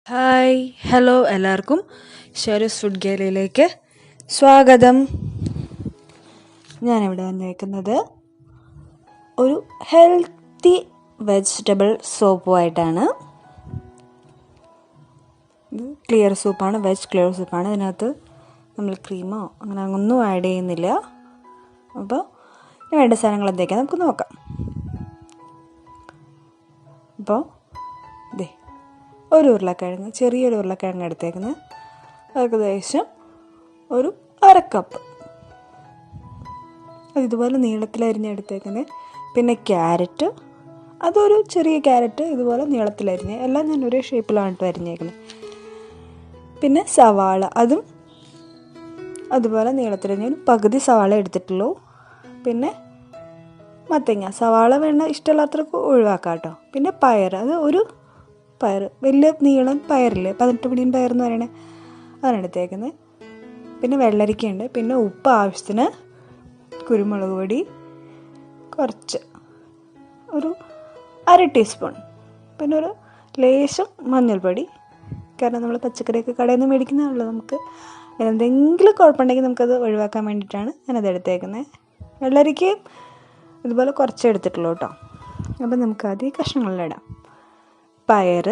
Hi hello എല്ലാവർക്കും ഷെറൂസ് food ഗാലറിയിലേക്ക് സ്വാഗതം. ഞാനിവിടെ വന്നിരിക്കുന്നത് ഒരു ഹെൽത്തി വെജിറ്റബിൾ സൂപ്പുമായിട്ടാണ്. ഇത് ക്ലിയർ സൂപ്പാണ്, വെജ് ക്ലിയർ സൂപ്പാണ്. ഇതിനകത്ത് നമ്മൾ ക്രീമോ അങ്ങനെ ഒന്നും ആഡ് ചെയ്യുന്നില്ല. അപ്പോൾ വേണ്ട സാധനങ്ങൾ എന്തൊക്കെയാണ് നമുക്ക് നോക്കാം. അപ്പോൾ ഇതേ ഒരു ഉരുളക്കിഴങ്ങ്, ചെറിയൊരു ഉരുളക്കിഴങ്ങ് എടുത്തേക്കുന്നത് ഏകദേശം ഒരു 1/2 കപ്പ്. ഇതുപോലെ നീളത്തിലരിഞ്ഞെടുത്തേക്കുന്നത്. പിന്നെ ക്യാരറ്റ്, അതൊരു ചെറിയ ക്യാരറ്റ് ഇതുപോലെ നീളത്തിലരിഞ്ഞ്, എല്ലാം ഞാൻ ഒരേ ഷേപ്പിലാണ് അരിഞ്ഞേക്കുന്നത്. പിന്നെ സവാള, അതും അതുപോലെ നീളത്തിലരിഞ്ഞ് പകുതി സവാള എടുത്തിട്ടുള്ളൂ. പിന്നെ മത്തങ്ങ, സവാള വേണ്ട ഇഷ്ടമില്ലാത്തവർക്ക് ഒഴിവാക്കാം കേട്ടോ. പിന്നെ പയർ, അത് ഒരു പയർ, വലിയ നീളം പയറില്ലേ, 18 പിടിയും പയർ എന്ന് പറയണേ, അതാണ് എടുത്തേക്കുന്നത്. പിന്നെ വെള്ളരിക്കയുണ്ട്. പിന്നെ ഉപ്പ് ആവശ്യത്തിന്, കുരുമുളക് പൊടി കുറച്ച്, ഒരു 1/2 ടീസ്പൂൺ. പിന്നെ ഒരു ലേശം മഞ്ഞൾപ്പൊടി. കാരണം നമ്മൾ പച്ചക്കറിയൊക്കെ കടയിൽ നിന്ന് മേടിക്കുന്നതാണല്ലോ, നമുക്ക് എന്തെങ്കിലും കുഴപ്പമുണ്ടെങ്കിൽ നമുക്കത് ഒഴിവാക്കാൻ വേണ്ടിയിട്ടാണ് ഞാനത് എടുത്തേക്കുന്നത്. വെള്ളരിക്ക ഇതുപോലെ കുറച്ച് എടുത്തിട്ടുള്ളൂ കേട്ടോ. അപ്പം നമുക്കാദ്യം ഈ കഷ്ണങ്ങളിലിടാം. പയർ,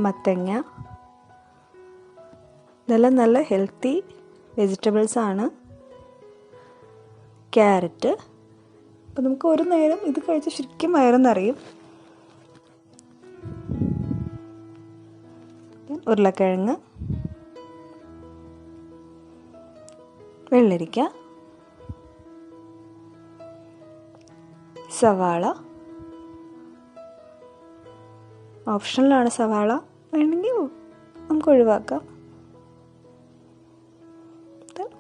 മത്തങ്ങ, ഇതെല്ലാം നല്ല ഹെൽത്തി വെജിറ്റബിൾസാണ്. ക്യാരറ്റ്, അപ്പോൾ നമുക്ക് ഒരു നേരം ഇത് കഴിച്ച് ശരിക്കും വയറെന്നറിയും. ഉരുളക്കിഴങ്ങ്, വെള്ളരിക്ക, സവാള, ഓപ്ഷണലാണ് സവാള, വേണമെങ്കിൽ നമുക്ക് ഒഴിവാക്കാം.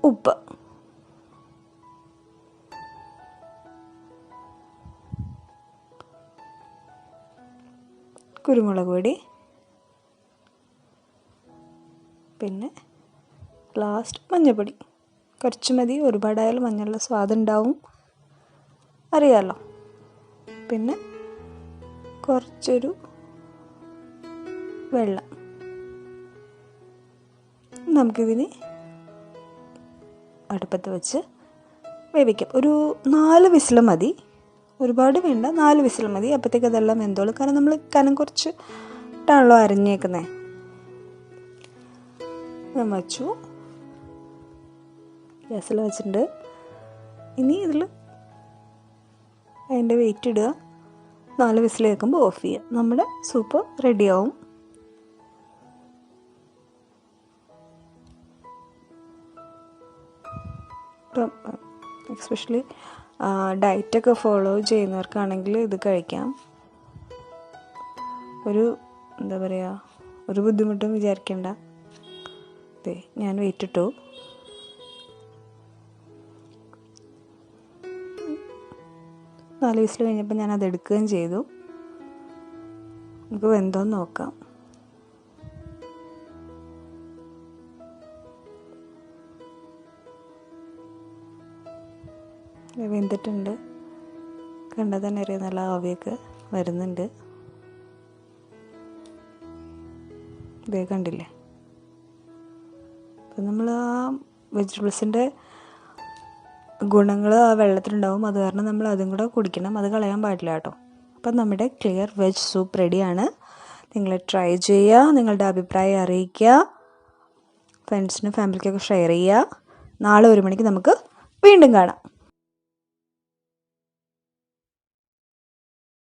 ഉപ്പ്, കുരുമുളക് പൊടി, പിന്നെ ലാസ്റ്റ് മഞ്ഞൾപ്പൊടി. കുറച്ച് മതി, ഒരുപാടായാലും മഞ്ഞളുടെ സ്വാദുണ്ടാവും, അറിയാമല്ലോ. പിന്നെ കുറച്ചൊരു വെള്ളം. നമുക്കിതിന് അടുപ്പത്ത് വെച്ച് വേവിക്കാം. ഒരു 4 വിസിൽ മതി, ഒരുപാട് വേണ്ട, 4 വിസിൽ മതി. അപ്പോഴത്തേക്ക് അതെല്ലാം വെന്തോളും. കാരണം നമ്മൾ കനം കുറച്ച് ഇട്ടാണല്ലോ അരിഞ്ഞേക്കുന്നത്. ഞാൻ വച്ചു, ഗ്യാസിൽ വെച്ചിട്ടുണ്ട്. ഇനി ഇതിൽ അതിൻ്റെ വെയിറ്റ് ഇടുക, 4 വിസിൽ കേൾക്കുമ്പോൾ ഓഫ് ചെയ്യുക. നമ്മുടെ സൂപ്പ് റെഡിയാവും. ഇപ്പം എസ്പെഷ്യലി ഡയറ്റൊക്കെ ഫോളോ ചെയ്യുന്നവർക്കാണെങ്കിൽ ഇത് കഴിക്കാം. എന്താ പറയുക, ഒരു ബുദ്ധിമുട്ടും വിചാരിക്കേണ്ട. അതെ, ഞാൻ വെയിറ്റ് ഇട്ടു. നാല് വിസിൽ കഴിഞ്ഞപ്പോൾ ഞാനത് എടുക്കുകയും ചെയ്തു. നമുക്ക് വെന്തോന്ന് നോക്കാം. വെന്തിട്ടുണ്ട്, കണ്ടാൽ തന്നെ അറിയാം, നല്ല ആവിയൊക്കെ വരുന്നുണ്ട്. ഇതേ കണ്ടില്ലേ. അപ്പം നമ്മൾ ആ വെജിറ്റബിൾസിൻ്റെ ഗുണങ്ങൾ ആ വെള്ളത്തിലുണ്ടാവും. അത് കാരണം നമ്മൾ അതും കൂടെ കുടിക്കണം, അത് കളയാൻ പാടില്ല കേട്ടോ. അപ്പം നമ്മുടെ ക്ലിയർ വെജ് സൂപ്പ് റെഡിയാണ്. നിങ്ങൾ ട്രൈ ചെയ്യുക, നിങ്ങളുടെ അഭിപ്രായം അറിയിക്കുക, ഫ്രണ്ട്സിനും ഫാമിലിക്കൊക്കെ ഷെയർ ചെയ്യുക. നാളെ 1 മണിക്ക് നമുക്ക് വീണ്ടും കാണാം.